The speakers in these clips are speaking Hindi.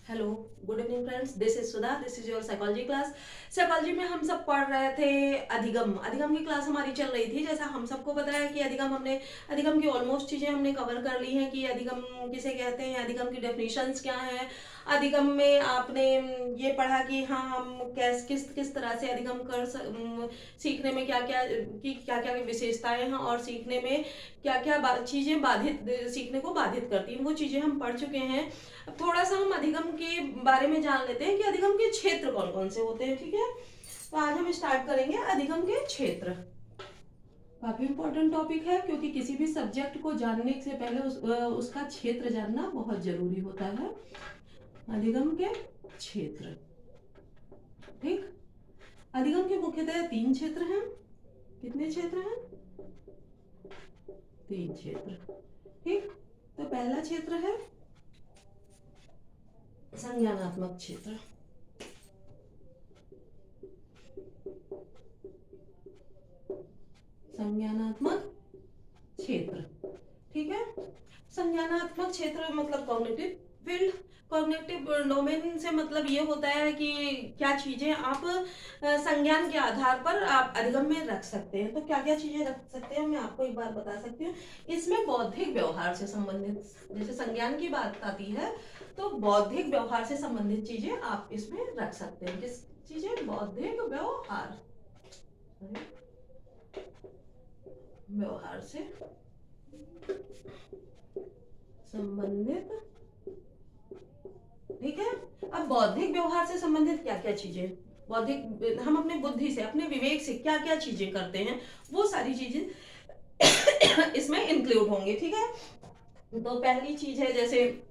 Hello, good evening friends, this is Sudha, this is your psychology class. Psychology में हम सब पढ़ रहे थे अधिगम। अधिगम की क्लास हमारी चल रही थी। जैसा हम सबको पता है कि अधिगम की ऑलमोस्ट चीजें हमने कवर कर ली हैं कि अधिगम किसे कहते हैं, अधिगम की डेफिनेशंस क्या हैं। अधिगम में आपने ये पढ़ा कि हाँ, हम कैस किस किस तरह से अधिगम सीखने में क्या क्या विशेषताएं हैं और सीखने में क्या क्या चीजें बाधित सीखने को बाधित करती हैं, वो चीजें हम पढ़ चुके हैं। अब थोड़ा सा हम अधिगम के बारे में जान लेते हैं कि अधिगम के क्षेत्र कौन कौन से होते हैं। ठीक है, तो आज हम स्टार्ट करेंगे अधिगम के क्षेत्र। काफी इंपॉर्टेंट टॉपिक है क्योंकि किसी भी सब्जेक्ट को जानने से पहले उसका क्षेत्र जानना बहुत जरूरी होता है। अधिगम के क्षेत्र। ठीक, अधिगम के मुख्यतः 3 क्षेत्र हैं। कितने क्षेत्र हैं? 3 क्षेत्र। ठीक, तो पहला क्षेत्र है संज्ञानात्मक क्षेत्र। संज्ञानात्मक क्षेत्र। ठीक है, संज्ञानात्मक क्षेत्र मतलब कॉग्निटिव फील्ड। कॉग्निटिव डोमेन से मतलब ये होता है कि क्या चीजें आप संज्ञान के आधार पर आप अधिगम में रख सकते हैं। तो क्या क्या चीजें रख सकते हैं मैं आपको एक बार बता सकती हूँ। इसमें बौद्धिक व्यवहार से संबंधित, जैसे संज्ञान की बात आती है तो बौद्धिक व्यवहार से संबंधित चीजें आप इसमें रख सकते हैं। किस चीजें? बौद्धिक व्यवहार, व्यवहार से संबंधित। ठीक है, अब बौद्धिक व्यवहार से संबंधित क्या क्या चीजें, बौद्धिक हम अपने बुद्धि से, अपने विवेक से क्या क्या चीजें करते हैं, वो सारी चीजें इसमें इंक्लूड होंगी। ठीक है, तो पहली चीज है जैसे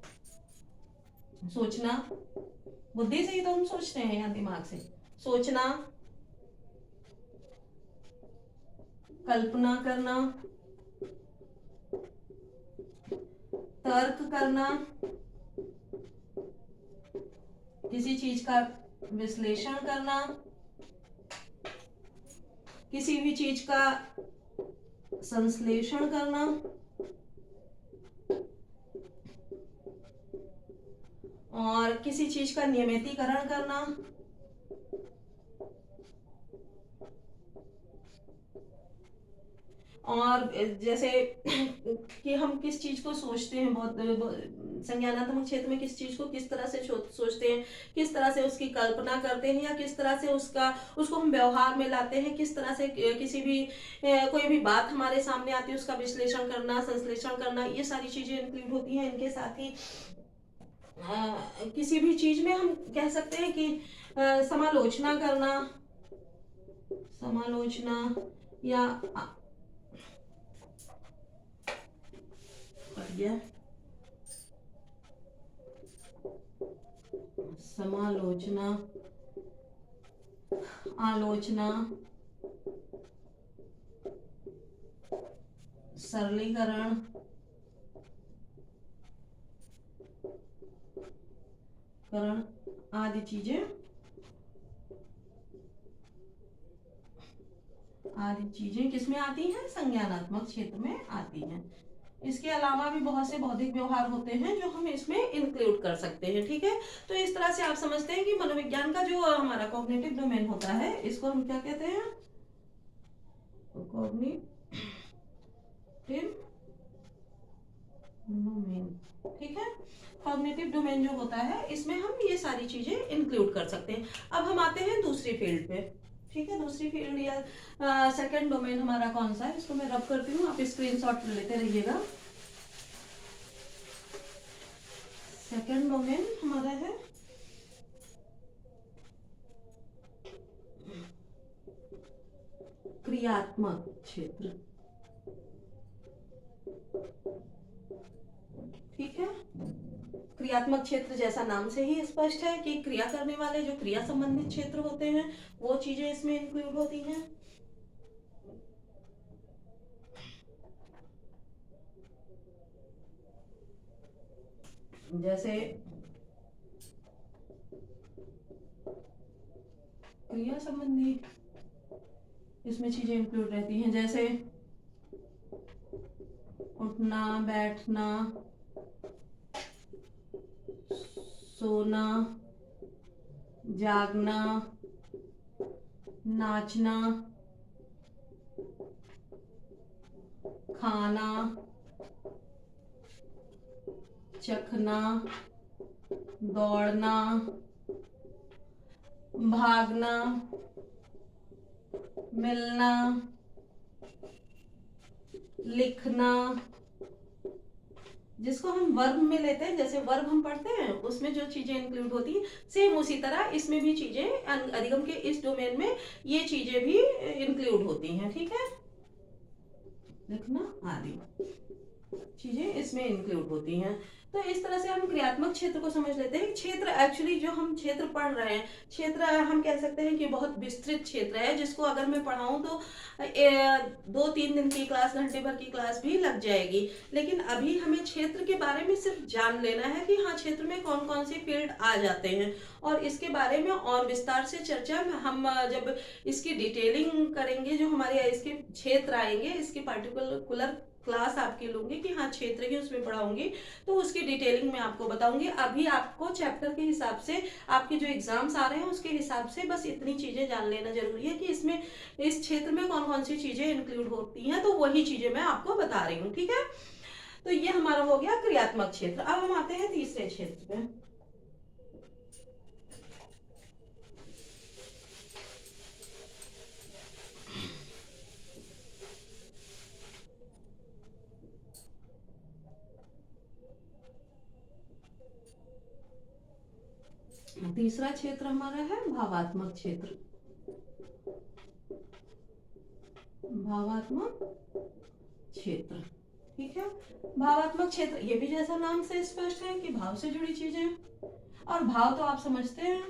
सोचना। बुद्धि से ही तो हम सोचते हैं या दिमाग से? सोचना, कल्पना करना, तर्क करना, किसी चीज का विश्लेषण करना, किसी भी चीज का संश्लेषण करना, और किसी चीज का नियमितीकरण करना। और जैसे कि हम किस चीज को सोचते हैं, संज्ञानात्मक क्षेत्र में किस चीज को किस तरह से सोचते हैं, किस तरह से उसकी कल्पना करते हैं, या किस तरह से उसको हम व्यवहार में लाते हैं, किस तरह से किसी भी कोई भी बात हमारे सामने आती है उसका विश्लेषण करना, संश्लेषण करना, ये सारी चीजें इंक्लूड होती हैं। इनके साथ ही किसी भी चीज में हम कह सकते हैं कि समालोचना करना, समालोचना या गया समालोचना, आलोचना, सरलीकरण, करण आदि चीजें किसमें आती हैं? संज्ञानात्मक क्षेत्र में आती हैं। इसके अलावा भी बहुत से बौद्धिक व्यवहार होते हैं जो हम इसमें इंक्लूड कर सकते हैं। ठीक है, तो इस तरह से आप समझते हैं कि मनोविज्ञान का जो हमारा कॉग्निटिव डोमेन होता है इसको हम क्या कहते हैं? Cognitive domain. ठीक है, कॉग्निटिव डोमेन जो होता है इसमें हम ये सारी चीजें इंक्लूड कर सकते हैं। अब हम आते हैं दूसरी फील्ड पे। ठीक है, दूसरी फील्ड या सेकंड डोमेन हमारा कौन सा है, इसको मैं रब करती हूँ, आप स्क्रीनशॉट लेते रहिएगा। सेकंड डोमेन हमारा है क्रियात्मक क्षेत्र। ठीक है, क्रियात्मक क्षेत्र जैसा नाम से ही स्पष्ट है कि क्रिया करने वाले जो क्रिया संबंधित क्षेत्र होते हैं वो चीजें इसमें इंक्लूड होती हैं। जैसे क्रिया संबंधी इसमें चीजें इंक्लूड रहती हैं, जैसे उठना, बैठना, सोना, जागना, नाचना, खाना, चखना, दौड़ना, भागना, मिलना, लिखना, जिसको हम वर्ब में लेते हैं, जैसे वर्ब हम पढ़ते हैं उसमें जो चीजें इंक्लूड होती हैं, सेम उसी तरह इसमें भी चीजें अधिगम के इस डोमेन में ये चीजें भी इंक्लूड होती हैं। ठीक है, लिखना आदि चीजें इसमें इंक्लूड होती हैं। तो इस तरह से हम क्रियात्मक क्षेत्र को समझ लेते हैं। क्षेत्र एक्चुअली जो हम क्षेत्र पढ़ रहे हैं, क्षेत्र हम कह सकते हैं कि बहुत विस्तृत क्षेत्र है, जिसको अगर मैं पढ़ाऊं तो 2-3 दिन की क्लास, घंटे भर की क्लास भी लग जाएगी। लेकिन अभी हमें क्षेत्र के बारे में सिर्फ जान लेना है कि हाँ, क्षेत्र में कौन कौन से फील्ड आ जाते हैं, और इसके बारे में और विस्तार से चर्चा हम जब इसकी डिटेलिंग करेंगे, जो हमारे इसके क्षेत्र आएंगे, इसकी पार्टिकुलर क्लास आपकी लूंगी कि हाँ क्षेत्र की उसमें पढ़ाऊंगी, तो उसकी डिटेलिंग में आपको बताऊंगी। अभी आपको चैप्टर के हिसाब से, आपके जो एग्जाम्स आ रहे हैं उसके हिसाब से बस इतनी चीजें जान लेना जरूरी है कि इसमें, इस क्षेत्र में कौन कौन सी चीजें इंक्लूड होती हैं, तो वही चीजें मैं आपको बता रही हूँ। ठीक है, तो ये हमारा हो गया क्रियात्मक क्षेत्र। अब हम आते हैं तीसरे क्षेत्र पे। तीसरा क्षेत्र हमारा है भावात्मक क्षेत्र। भावात्मक क्षेत्र, ठीक है। भावात्मक क्षेत्र, ये भी जैसा नाम से स्पष्ट है कि भाव से जुड़ी चीजें, और भाव तो आप समझते हैं,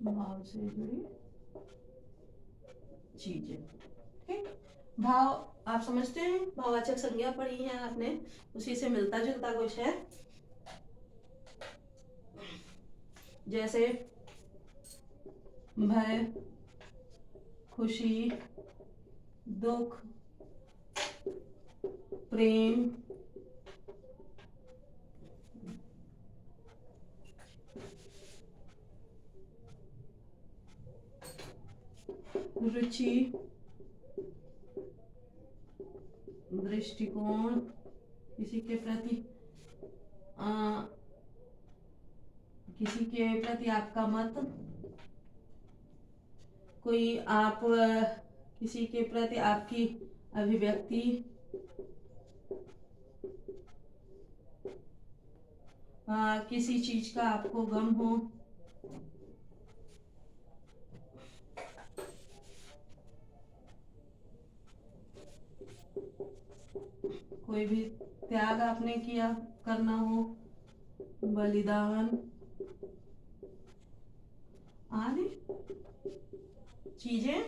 भाव से जुड़ी चीजें। ठीक, भाव आप समझते हैं, भाववाचक संज्ञा पढ़ी है आपने, उसी से मिलता जुलता कुछ है। जैसे भय, खुशी, दुख, प्रेम, रुचि, दृष्टिकोण, किसी के प्रति किसी के प्रति आपका मत, कोई आप किसी के प्रति आपकी अभिव्यक्ति, किसी चीज का आपको गम हो, कोई भी त्याग आपने किया, करना हो, बलिदान आदि चीजें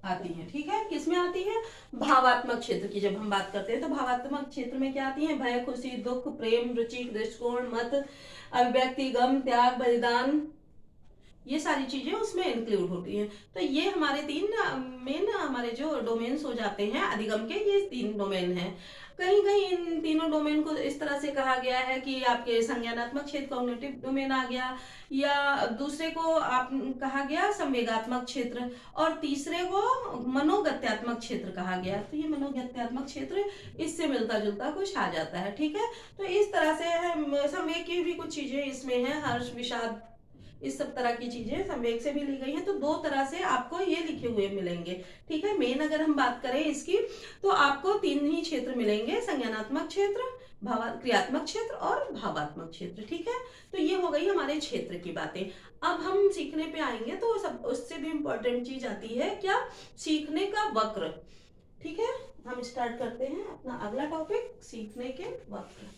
आती हैं। ठीक है, किसमें आती है? भावात्मक क्षेत्र की जब हम बात करते हैं तो भावात्मक क्षेत्र में क्या आती है? भय, खुशी, दुख, प्रेम, रुचि, दृष्टिकोण, मत, अभिव्यक्ति, गम, त्याग, बलिदान, ये सारी चीजें उसमें इंक्लूड होती हैं। तो ये हमारे 3 मेन हमारे जो डोमेन्स हो जाते हैं अधिगम के, ये 3 डोमेन हैं। कहीं कहीं इन तीनों डोमेन को इस तरह से कहा गया है कि आपके संज्ञानात्मक क्षेत्र कॉग्निटिव डोमेन आ गया, या दूसरे को आप कहा गया संवेगात्मक क्षेत्र, और तीसरे को मनोगत्यात्मक क्षेत्र कहा गया। तो ये मनोगत्यात्मक क्षेत्र इससे मिलता जुलता कुछ आ जाता है। ठीक है, तो इस तरह से संवेग की भी कुछ चीजें इसमें है, हर्ष, विषाद, इस सब तरह की चीजें संवेग से भी ली गई हैं। तो 2 तरह से आपको ये लिखे हुए मिलेंगे। ठीक है, मेन अगर हम बात करें इसकी, तो आपको 3 ही क्षेत्र मिलेंगे, संज्ञानात्मक क्षेत्र, क्रियात्मक क्षेत्र और भावात्मक क्षेत्र। ठीक है, तो ये हो गई हमारे क्षेत्र की बातें। अब हम सीखने पे आएंगे तो सब उससे भी इम्पोर्टेंट चीज आती है क्या? सीखने का वक्र। ठीक है, हम स्टार्ट करते हैं अपना अगला टॉपिक, सीखने के वक्र।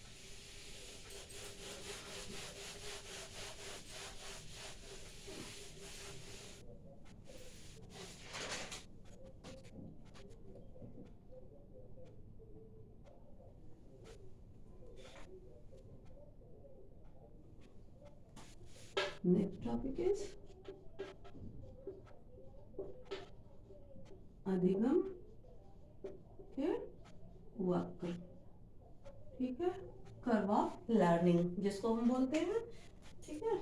Next topic is अधिगम के वक्र। ठीक है, कर्व ऑफ लर्निंग जिसको हम बोलते हैं, ठीक है,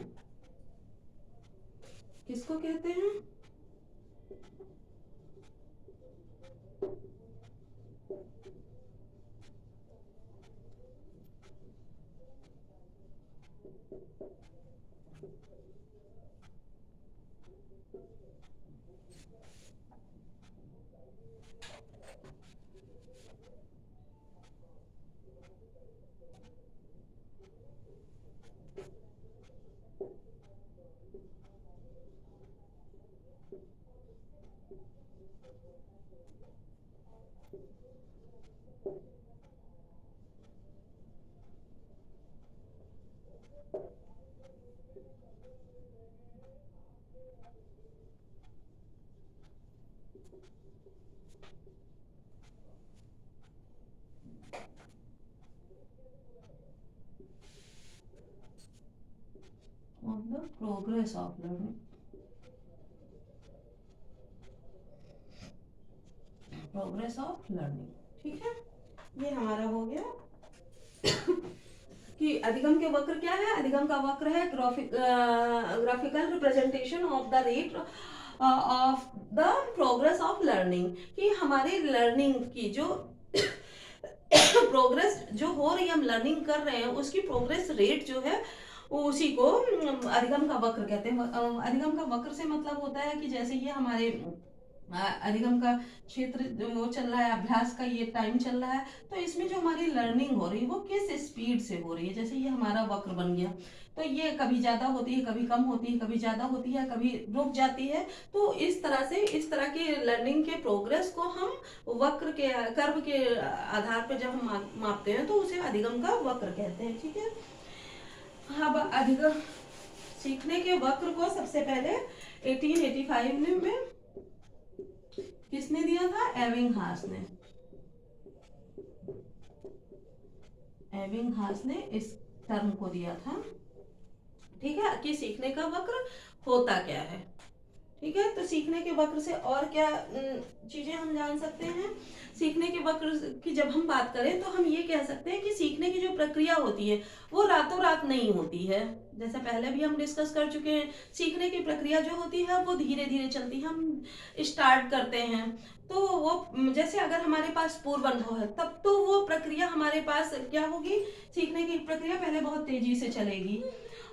किसको कहते हैं, of the progress of learning, progress of learning, ठीक है। ये हमारा हो गया कि अधिगम के वक्र क्या है। अधिगम का वक्र है graphical representation of the rate of the progress of learning, कि हमारे लर्निंग की जो प्रोग्रेस जो हो रही है, हम लर्निंग कर रहे हैं, उसकी प्रोग्रेस रेट जो है उसी को अधिगम का वक्र कहते हैं। अधिगम का वक्र से मतलब होता है कि जैसे ये हमारे अधिगम का क्षेत्र जो चल रहा है, अभ्यास का ये टाइम चल रहा है, तो इसमें जो हमारी लर्निंग हो रही है वो किस स्पीड से हो रही है। जैसे ये हमारा वक्र बन गया, तो ये कभी ज़्यादा होती है, कभी कम होती है, कभी ज़्यादा होती है, कभी रुक जाती है। तो इस तरह से इस तरह के लर्निंग के प्रोग्रेस को हम वक्र के कर्व के आधार पर जब हम मापते हैं तो उसे अधिगम का वक्र कहते हैं, ठीक है। अब अधिगम सीखने के वक्र को सबसे पहले 1885 में किसने दिया था? एबिंगहास ने। एबिंगहास ने इस टर्म को दिया था, ठीक है, कि सीखने का वक्र होता क्या है, ठीक है। तो सीखने के वक्र से और क्या चीजें हम जान सकते हैं। सीखने के वक्र की जब हम बात करें तो हम ये कह सकते हैं कि सीखने की जो प्रक्रिया होती है वो रातों रात नहीं होती है। जैसे पहले भी हम डिस्कस कर चुके हैं, सीखने की प्रक्रिया जो होती है वो धीरे धीरे चलती है। हम स्टार्ट करते हैं तो वो जैसे अगर हमारे पास पूर्व अनुभव है तब तो वो प्रक्रिया हमारे पास क्या होगी, सीखने की प्रक्रिया पहले बहुत तेजी से चलेगी,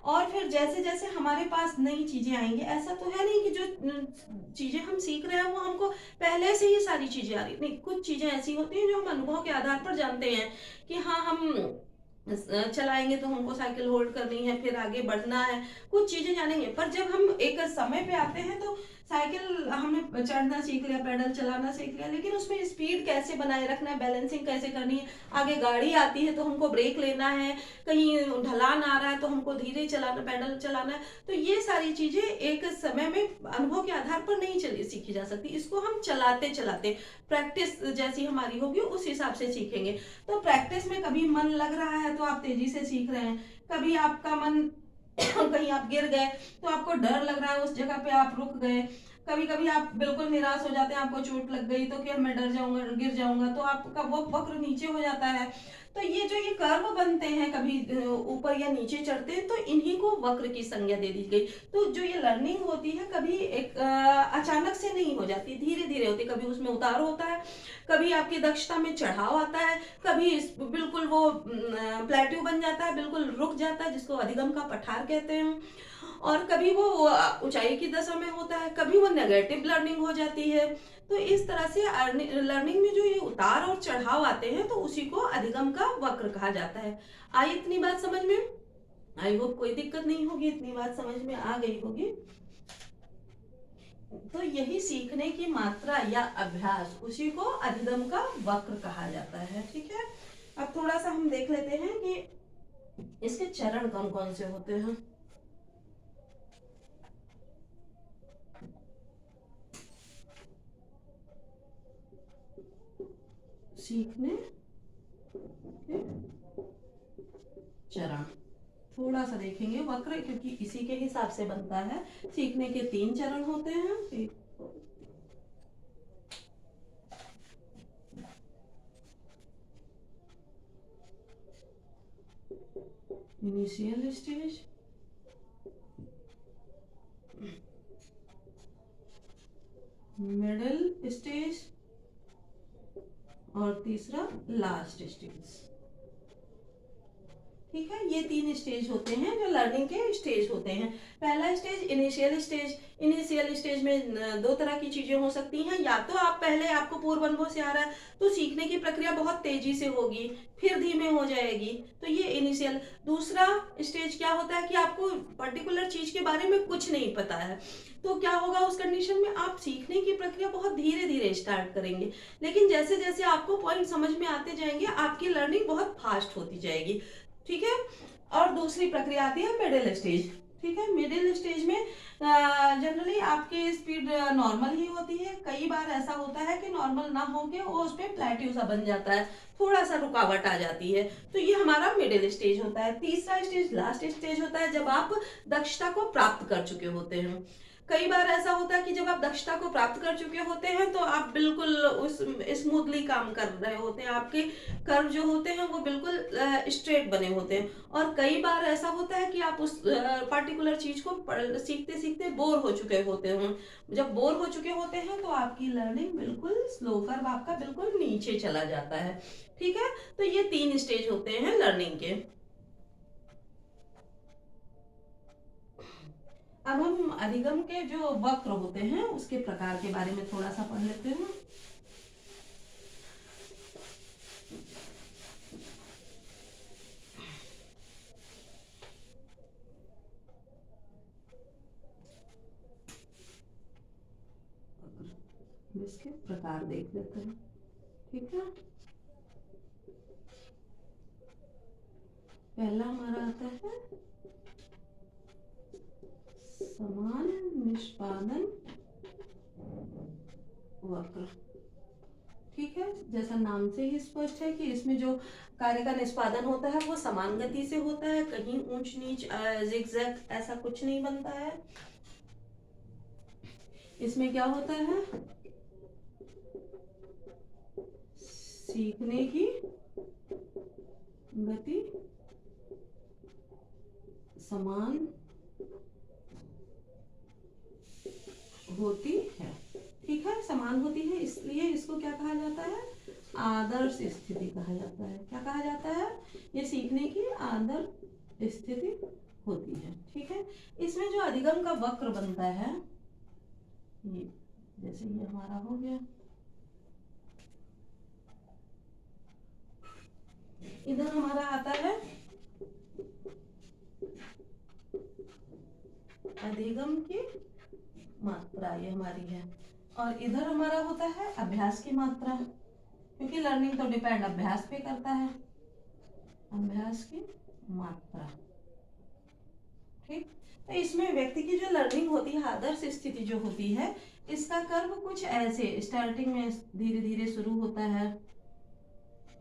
और फिर जैसे जैसे हमारे पास नई चीजें आएंगी, ऐसा तो है नहीं कि जो चीजें हम सीख रहे हैं वो हमको पहले से ही सारी चीजें आ रही, नहीं, कुछ चीजें ऐसी होती हैं जो हम अनुभव के आधार पर जानते हैं कि हाँ, हम चलाएंगे तो हमको साइकिल होल्ड करनी है, फिर आगे बढ़ना है, कुछ चीजें जानेंगे। पर जब हम एक समय पे आते हैं तो साइकिल हमने चढ़ना सीख लिया, पैडल चलाना सीख लिया, लेकिन उसमें स्पीड कैसे बनाए रखना है, बैलेंसिंग कैसे करनी है, आगे गाड़ी आती है तो हमको ब्रेक लेना है, कहीं ढलान आ रहा है तो हमको धीरे चलाना, पैडल चलाना है। तो ये सारी चीजें एक समय में अनुभव के आधार पर नहीं सीखी जा सकती, इसको हम चलाते चलाते प्रैक्टिस जैसी हमारी होगी उस हिसाब से सीखेंगे। तो प्रैक्टिस में कभी मन लग रहा है तो आप तेजी से सीख रहे हैं, कभी आपका मन कहीं आप गिर गए तो आपको डर लग रहा है, उस जगह पे आप रुक गए, कभी कभी आप बिल्कुल निराश हो जाते हैं, आपको चोट लग गई तो क्या मैं डर जाऊंगा, गिर जाऊंगा, तो आपका वो वक्र नीचे हो जाता है। तो ये जो ये कर्व बनते हैं, कभी ऊपर या नीचे चढ़ते हैं, तो इन्हीं को वक्र की संज्ञा दे दी गई। तो जो ये लर्निंग होती है कभी एक अचानक से नहीं हो जाती, धीरे धीरे होती, कभी उसमें उतार होता है, कभी आपकी दक्षता में चढ़ाव आता है, कभी बिल्कुल वो प्लेट्यू बन जाता है, बिल्कुल रुक जाता है, जिसको अधिगम का पठार कहते हैं, और कभी वो ऊंचाई की दशा में होता है, कभी वो नेगेटिव लर्निंग हो जाती है। तो इस तरह से लर्निंग में जो ये उतार और चढ़ाव आते हैं तो उसी को अधिगम का वक्र कहा जाता है। आई इतनी बात समझ में? आई होप कोई दिक्कत नहीं होगी, इतनी बात समझ में आ गई होगी। तो यही सीखने की मात्रा या अभ्यास, उसी को अधिगम का वक्र कहा जाता है, ठीक है। अब थोड़ा सा हम देख लेते हैं कि इसके चरण कौन कौन से होते हैं। सीखने के चरण थोड़ा सा देखेंगे वक्र, क्योंकि इसी के हिसाब से बनता है। सीखने के 3 चरण होते हैं, इनिशियल स्टेज, मिडिल स्टेज और तीसरा लास्ट स्टेज। ठीक है, ये 3 स्टेज होते हैं जो लर्निंग के स्टेज होते हैं। पहला stage initial stage. Initial stage में दो तरह की चीजें हो सकती हैं, या तो आप पहले आपको पूर्व अनुभव से आ रहा है तो सीखने की प्रक्रिया बहुत तेजी से होगी, फिर धीमे हो जाएगी, तो ये इनिशियल। दूसरा स्टेज क्या होता है कि आपको पर्टिकुलर चीज के बारे में कुछ नहीं पता है, तो क्या होगा उस कंडीशन में आप सीखने की प्रक्रिया बहुत धीरे धीरे स्टार्ट करेंगे, लेकिन जैसे जैसे आपको पॉइंट समझ में आते जाएंगे आपकी लर्निंग बहुत फास्ट होती जाएगी। ठीक है, और दूसरी प्रक्रिया आती है मिडिल स्टेज। ठीक है, मिडिल स्टेज में जनरली आपकी स्पीड नॉर्मल ही होती है। कई बार ऐसा होता है कि नॉर्मल ना होके वो उस पर प्लेट्यू सा बन जाता है, थोड़ा सा रुकावट आ जाती है, तो ये हमारा मिडिल स्टेज होता है। तीसरा स्टेज लास्ट स्टेज होता है, जब आप दक्षता को प्राप्त कर चुके होते हैं। कई बार ऐसा होता है कि जब आप दक्षता को प्राप्त कर चुके होते हैं तो आप बिल्कुल उस स्मूथली काम कर रहे होते हैं, आपके कर्व जो होते हैं वो बिल्कुल स्ट्रेट बने होते हैं। और कई बार ऐसा होता है कि आप उस पर्टिकुलर चीज को सीखते सीखते बोर हो चुके होते हैं। जब बोर हो चुके होते हैं तो आपकी लर्निंग बिल्कुल स्लो, कर्व आपका बिल्कुल नीचे चला जाता है। ठीक है, तो ये 3 स्टेज होते हैं लर्निंग के। अब हम अधिगम के जो वक्र होते हैं उसके प्रकार के बारे में थोड़ा सा पढ़ लेते हैं। इसके प्रकार देख लेते हैं। ठीक है, पहला हमारा आता है समान निष्पादन वक्र। ठीक है, जैसा नाम से ही स्पष्ट है कि इसमें जो कार्य का निष्पादन होता है वो समान गति से होता है, कहीं ऊंच नीच जिगजैग ऐसा कुछ नहीं बनता है। इसमें क्या होता है, सीखने की गति समान होती है। ठीक है, समान होती है, इसलिए इसको क्या कहा जाता है, आदर्श स्थिति कहा जाता है। क्या कहा जाता है, ये सीखने की आदर्श स्थिति होती है। ठीक है, इसमें जो अधिगम का वक्र बनता है, ये जैसे ये हमारा हो गया, इधर हमारा आता है अधिगम की मात्रा, ये हमारी है, और इधर हमारा होता है अभ्यास की मात्रा, क्योंकि लर्निंग तो डिपेंड अभ्यास पे करता है, अभ्यास की मात्रा। ठीक, तो इसमें व्यक्ति की जो लर्निंग होती है, आदर्श स्थिति जो होती है, इसका कर्व कुछ ऐसे स्टार्टिंग में धीरे धीरे शुरू होता है,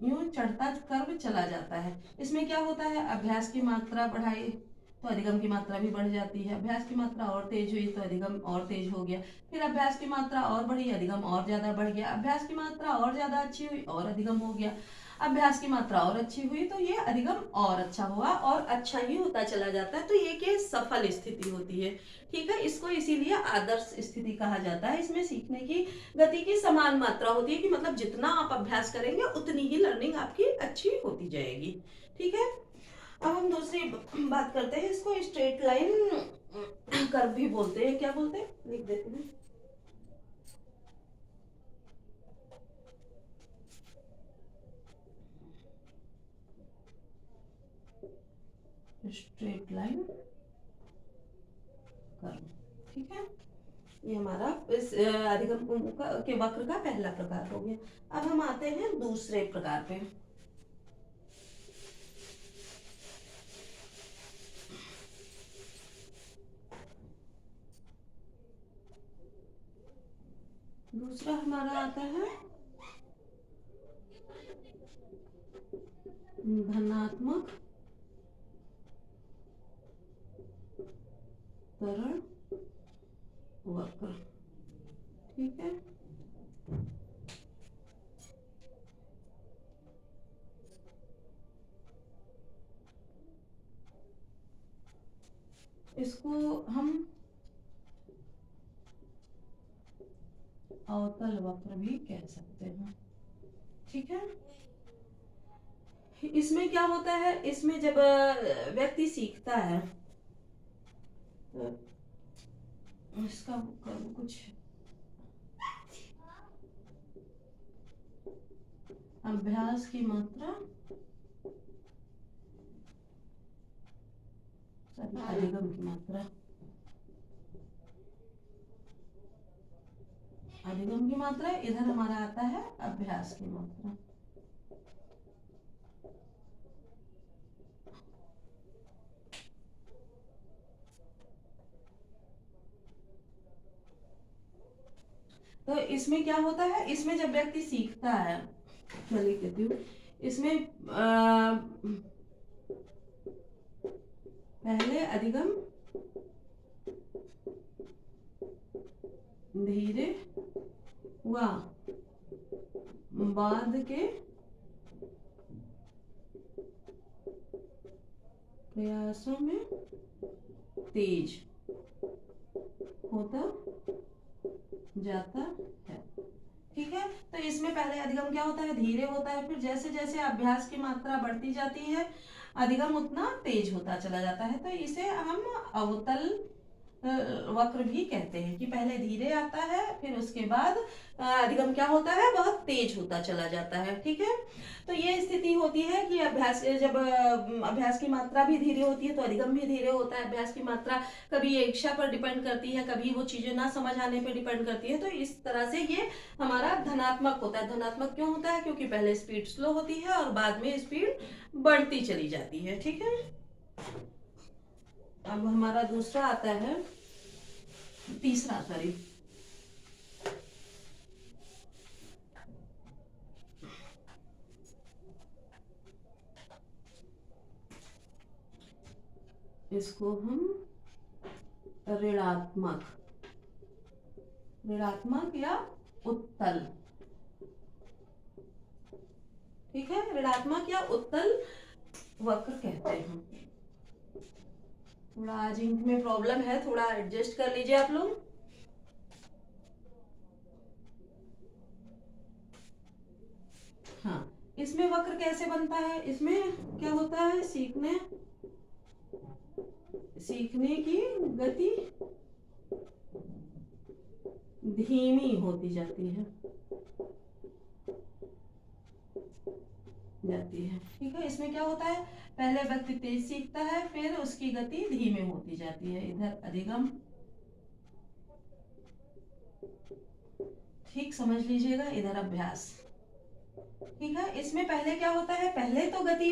यूं चढ़ता कर्व चला जाता है। इसमें क्या होता है, अभ्यास की मात्रा बढ़ाई तो अधिगम की मात्रा भी बढ़ जाती है, अभ्यास की मात्रा और तेज हुई तो अधिगम और तेज हो गया, फिर अभ्यास की मात्रा और बढ़ी, अधिगम और ज्यादा बढ़ गया, अभ्यास की मात्रा और ज्यादा अच्छी हुई और अधिगम हो गया, अभ्यास की मात्रा और अच्छी हुई तो ये अधिगम और अच्छा हुआ और अच्छा ही होता चला जाता है, तो ये के सफल स्थिति होती है। ठीक है, इसको इसीलिए आदर्श स्थिति कहा जाता है। इसमें सीखने की गति की समान मात्रा होती है, कि मतलब जितना आप अभ्यास करेंगे उतनी ही लर्निंग आपकी अच्छी होती जाएगी। ठीक है, अब हम दूसरी बात करते हैं, इसको स्ट्रेट लाइन कर्व भी बोलते हैं। क्या बोलते हैं, लिख देते हैं, स्ट्रेट लाइन कर्व। ठीक है, ये हमारा इस अधिगम के वक्र का पहला प्रकार हो गया। अब हम आते हैं दूसरे प्रकार पे। दूसरा हमारा आता है धनात्मक त्वरण वक्र। ठीक है, इसको हम अवतल वक्र भी कह सकते हैं। ठीक है, इसमें क्या होता है, इसमें जब व्यक्ति सीखता है तो इसका कुछ अभ्यास की मात्रा, अधिगम की मात्रा, अधिगम की मात्रा, इधर हमारा आता है अभ्यास की मात्रा। तो इसमें क्या होता है, इसमें जब व्यक्ति सीखता है, मैं लिख देती हूँ, इसमें पहले अधिगम धीरे हुआ, बाद के प्रयासों में तेज होता जाता है। ठीक है, तो इसमें पहले अधिगम क्या होता है, धीरे होता है, फिर जैसे जैसे अभ्यास की मात्रा बढ़ती जाती है अधिगम उतना तेज होता चला जाता है। तो इसे हम अवतल वक्र भी कहते हैं कि पहले धीरे आता है, फिर उसके बाद अधिगम क्या होता है, बहुत तेज होता चला जाता है। ठीक है, तो ये स्थिति होती है कि अभ्यास, जब अभ्यास की मात्रा भी धीरे होती है तो अधिगम भी धीरे होता है। अभ्यास की मात्रा कभी इच्छा पर डिपेंड करती है, कभी वो चीजें ना समझ आने पर डिपेंड करती है। तो इस तरह से ये हमारा धनात्मक होता है। धनात्मक क्यों होता है, क्योंकि पहले स्पीड स्लो होती है और बाद में स्पीड बढ़ती चली जाती है। ठीक है, अब हमारा दूसरा आता है, तीसरा सॉरी, इसको हम ऋणात्मक, ऋणात्मक या उत्तल, ठीक है, ऋणात्मक या उत्तल वक्र कहते हैं। थोड़ा आज इंक में प्रॉब्लम है, थोड़ा एडजस्ट कर लीजिए आप लोग। हाँ, इसमें वक्र कैसे बनता है, इसमें क्या होता है, सीखने की गति धीमी होती जाती है। ठीक है, इसमें क्या होता है, पहले व्यक्ति तेज सीखता है, फिर उसकी गति धीमे होती जाती है। इधर अधिगम, ठीक समझ लीजिएगा, इधर अभ्यास। ठीक है, इसमें पहले क्या होता है, पहले तो गति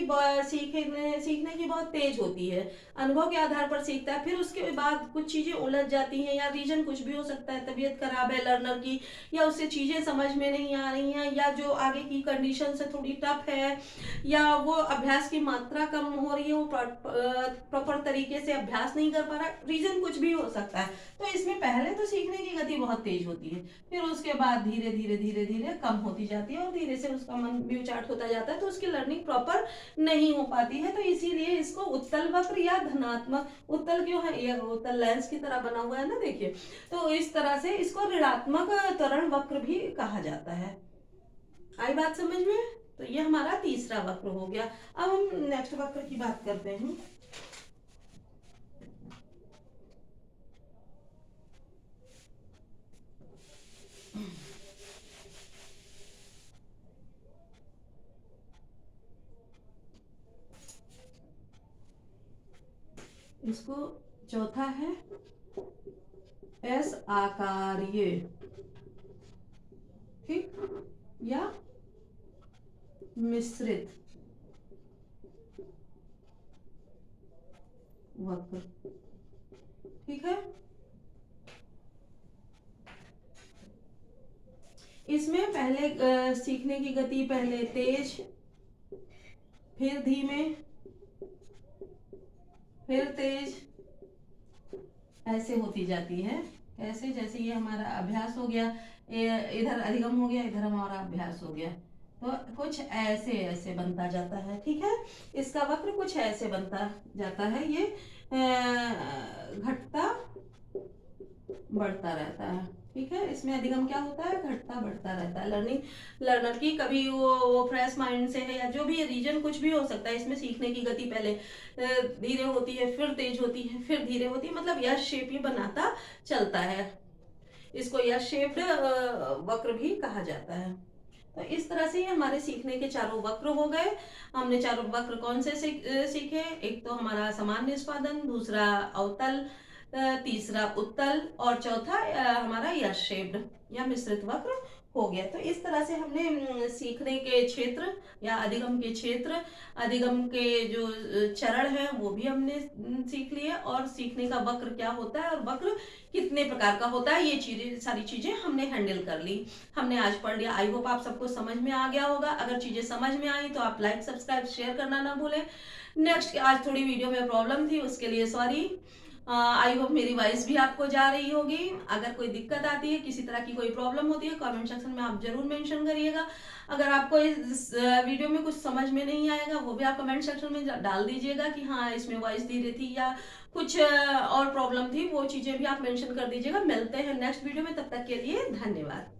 सीखने की बहुत तेज होती है, अनुभव के आधार पर सीखता है, फिर उसके बाद कुछ चीजें उलझ जाती हैं, या रीजन कुछ भी हो सकता है, तबीयत खराब है लर्नर की, या उससे चीजें समझ में नहीं आ रही हैं, या जो आगे की कंडीशन से थोड़ी टफ है, या वो अभ्यास की मात्रा कम हो रही है, वो प्रॉपर तरीके से अभ्यास नहीं कर पा रहा, रीजन कुछ भी हो सकता है। तो इसमें पहले तो सीखने की गति बहुत तेज होती है, फिर उसके बाद धीरे धीरे धीरे धीरे कम होती जाती है, और धीरे से उसका मन भी उचाट होता जाता है, तो उसकी लर्निंग प्रॉपर नहीं हो पाती है। तो इसीलिए इसको उत्तल वक्र या धनात्मक, उत्तल क्यों है, ये उत्तल लेंस की तरह बना हुआ है ना, देखिए, तो इस तरह से इसको ऋणात्मक त्वरण वक्र भी कहा जाता है। आई बात समझ में? तो ये हमारा तीसरा वक्र हो गया। अब हम नेक्स्ट वक्र की बात करते हैं। इसको चौथा है एस आकारीय, ठीक, या मिश्रित वक्र। ठीक है, इसमें पहले सीखने की गति पहले तेज, फिर धीमे, फिर तेज, ऐसे होती जाती है। ऐसे, जैसे ये हमारा अभ्यास हो गया, इधर अधिगम हो गया, इधर हमारा अभ्यास हो गया। तो कुछ ऐसे ऐसे बनता जाता है, ठीक है। इसका वक्र कुछ ऐसे बनता जाता है, ये घटता बढ़ता रहता है, ठीक है। इसमें अधिगम क्या होता है, घटता बढ़ता रहता है। लर्नर की कभी वो फ्रेश माइंड से है या जो भी रीजन कुछ भी हो सकता है, इसमें सीखने की गति पहले धीरे होती है, फिर तेज होती है, फिर धीरे होती है, मतलब यह शेप ही बनाता चलता है। इसको यश शेप्ड वक्र भी कहा जाता है। तो इस तरह से हमारे सीखने के चारों वक्र हो गए। हमने चारों वक्र कौन से सीखे, एक तो हमारा सामान्य निष्पादन, दूसरा अवतल, तीसरा उत्तल और चौथा हमारा यश शेप्ड या मिश्रित वक्र हो गया। तो इस तरह से हमने सीखने के क्षेत्र या अधिगम के क्षेत्र, अधिगम के जो चरण है वो भी हमने सीख लिए, और सीखने का वक्र क्या होता है और वक्र कितने प्रकार का होता है, ये चीजें सारी चीजें हमने हैंडल कर ली, हमने आज पढ़ लिया। आई होप आप सबको समझ में आ गया होगा। अगर चीजें समझ में आई तो आप लाइक सब्सक्राइब शेयर करना ना भूलें। नेक्स्ट, आज थोड़ी वीडियो में प्रॉब्लम थी, उसके लिए सॉरी। आई होप मेरी वॉइस भी आपको जा रही होगी। अगर कोई दिक्कत आती है, किसी तरह की कोई प्रॉब्लम होती है, कमेंट सेक्शन में आप जरूर मेंशन करिएगा। अगर आपको इस वीडियो में कुछ समझ में नहीं आएगा, वो भी आप कमेंट सेक्शन में डाल दीजिएगा कि हाँ इसमें वॉइस धीरे थी या कुछ और प्रॉब्लम थी, वो चीजें भी आप मेंशन कर दीजिएगा। मिलते हैं नेक्स्ट वीडियो में, तब तक के लिए धन्यवाद।